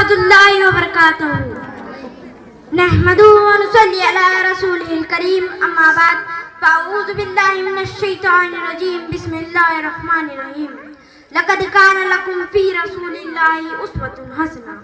रहमतुल्लाहि व बरकातुहू। नहमदुहु व नुसल्ली अला रसूलिहिल करीम, अम्मा बाद, फ़अऊज़ु बिल्लाहि मिनश शैतानिर रजीम, बिस्मिल्लाहिर रहमानिर रहीम। लक़द कान लकुम फ़ी रसूलिल्लाहि उस्वतुन हसना।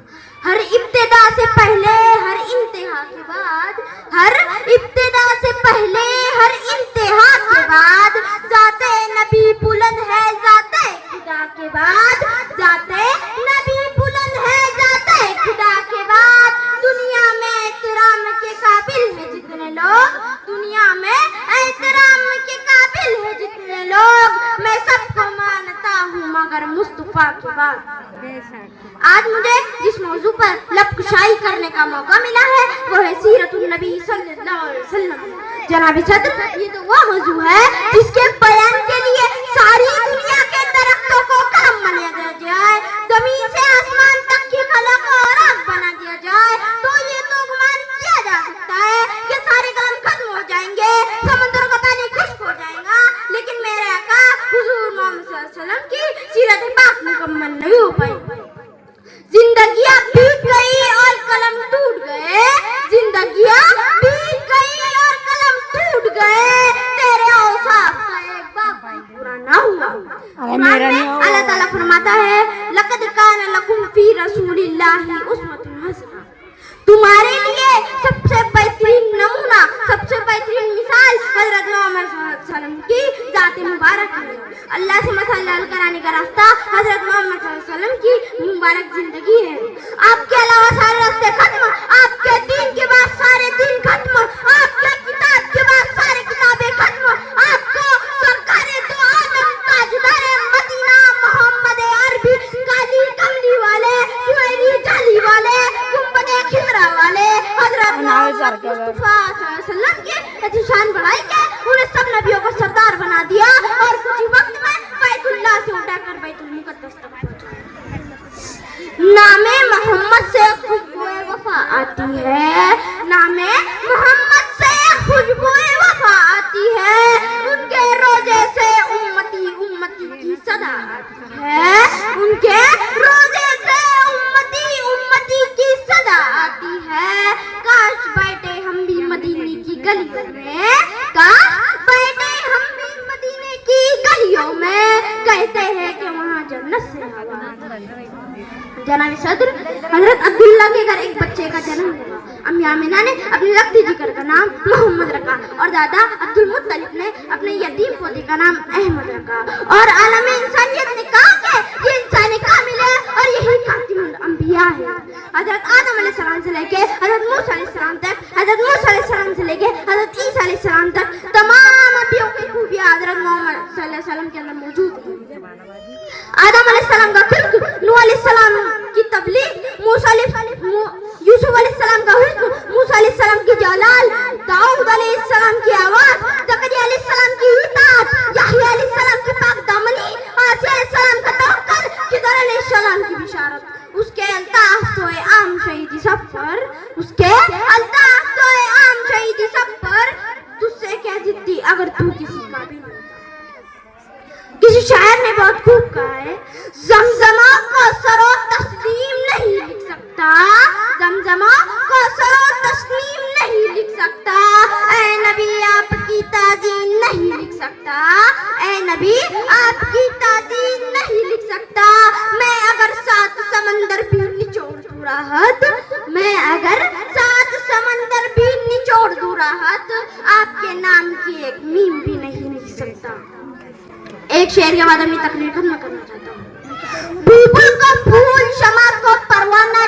हर इब्तिदा से पहले, हर इंतहा के बाद, हर इब्तिदा से पहले, हर इंतहा के बाद, ज़ाते नबी बुलंद है, ज़ाते खुदा के बाद, ज़ाते नबी बुलंद है, ज़ाते खुदा के बाद। दुनिया में एहतराम के काबिल है जितने लोग, दुनिया में एहतराम के काबिल है जितने लोग, मैं सबको मानता हूँ मगर मुस्तफा के बाद। आज मुझे जिस मौजू पर लबकुशाई करने का मौका मिला है वो है सीरतुन नबी सल्लल्लाहु अलैहि वसल्लम। जनाब सदर, ये तो वो मौजू है जिसके बयान के लिए सारी दुनिया के दरख्तों को कलम बना दिया जाए, जमीन से आसमान तक की खलक और आग बना दिया जाए तो ये तो गुमान किया जा सकता है कि सारे कलम खत्म हो जाएंगे, समंदर का पानी खुश्क हो जाएगा, लेकिन मेरे आका हुजूर मोहम्मद सल्लल्लाहु अलैहि वसल्लम की सीरत पाक मुकम्मल नहीं हो पाई। जिंदगियां बीत गई और कलम टूट गए, जिंदगियां बीत गई और कलम टूट गए, तेरे औसाफ का एक बाप पूरा ना हुआ। अल्लाह ताला फरमाता है, लक़द कान लकुम फ़ी रसूलिल्लाहि उस्वतुन हसना। तुम्हारे लिए सबसे बेहतरीन नमूना, सबसे बेहतरीन मिसाल हजरत मोहम्मद सल्लल्लाहु अलैहि वसल्लम की जाते मुबारक है। अल्लाह से मसल्ला कराने का रास्ता हजरत मोहम्मद सल्लल्लाहु अलैहि वसल्लम की मुबारक जिंदगी है। आपके अलावा सारे रास्ते खत्म, आपके दीन के बाद सारे दीन खत्म, आपके किताब के बाद सारे किताबें खत्म, आपको सरकारे दो आलम ताजदारे मदीना मोहम्मद अरबी काली कमली वाले सुनहरी जाली वाले गुंबदे खिजरा वाले हजरत मुस्तफा सल्लल्लाहु अलैहि वसल्लम के शान बढ़ाई के उन्हें सब नबियों का सरदार बना दिया और कुछ ही वक्त में बैतुल्लाह से उठाकर बैतुल मुक़द्दस तक पहुंचाया। नामे मोहम्मद से खुशबुए वफा आती है, नामे मोहम्मद से खुशबुए वफा आती है, उनके रोजे से उम्मती उम्मती की सदा आती है, उनके रोजे से उम्मती उम्मती की सदा आती है। काश बैठे हम भी मदीने की गलियों में, काश बैठे हम भी मदीने की गलियों में, कहते हैं कि वहाँ जन्नत से हवा। जनाब सदर, हजरत अब्दुल्ला के घर एक बच्चे का जन्म हुआ। अम्मी आमिना ने अपनी लगती जिगर का नाम मोहम्मद रखा और दादा अब्दुल मुत्तलिब ने अपने यतीम पोते का नाम अहमद रखा। और आलम इंसानियत ने कहा कि ये इंसानी कामिल है और यही खातिमुल अंबिया है। हजरत आदम अलैहिस्सलाम से लेके हजरत मूसा अलैहिस्सलाम तक, हजरत मूसा अलैहिस्सलाम से लेके हजरत ईसा अलैहिस्सलाम तक तमाम नबियों की खूबियां हजरत मोहम्मद सल्लल्लाहु अलैहि वसल्लम के अंदर मौजूद है। आदम अलैहिस्सलाम का खिल्क, नूह अलैहिस्सलाम की तबलीग, यूसुफ अलैहिस्सलाम का हुस्न, मूसा अलैहिस्सलाम की जलाल, दाऊद अलैहिस्सलाम की आवाज, ज़करिया अलैहिस्सलाम की इताअत, यहया अलैहिस्सलाम की पाक दामनी, आसिया अलैहिस्सलाम का तवक्कुल, खिदर अलैहिस्सलाम की बिशारत, उसके अल्ताफ तोए आम शहीदी सफर, उसके अल्ताफ तोए आम शहीदी सफर, तुझसे क्या जिद्दी अगर तू किसी का भी नहीं। किसी शायर ने बहुत खूब कहा है, ज़मज़मा को सरो तस्लीम नहीं लिख सकता, ज़मज़मा को सरो तस्लीम नहीं लिख सकता, ऐ नबी आपकी ताज़ीम नहीं लिख सकता, ऐ नबी आपकी ताज़ीम नहीं लिख सकता। मैं अगर 7 समंदर भी निचोड़ दूँ राहत, मैं अगर 7 समंदर भी निचोड़ दूँ राहत, आपके नाम की एक मीम भी नहीं लिख सकता। एक शेर के बाद अपनी तकरीर खत्म करना चाहता हूँ। बुलबुल को फूल, शमा को परवाना,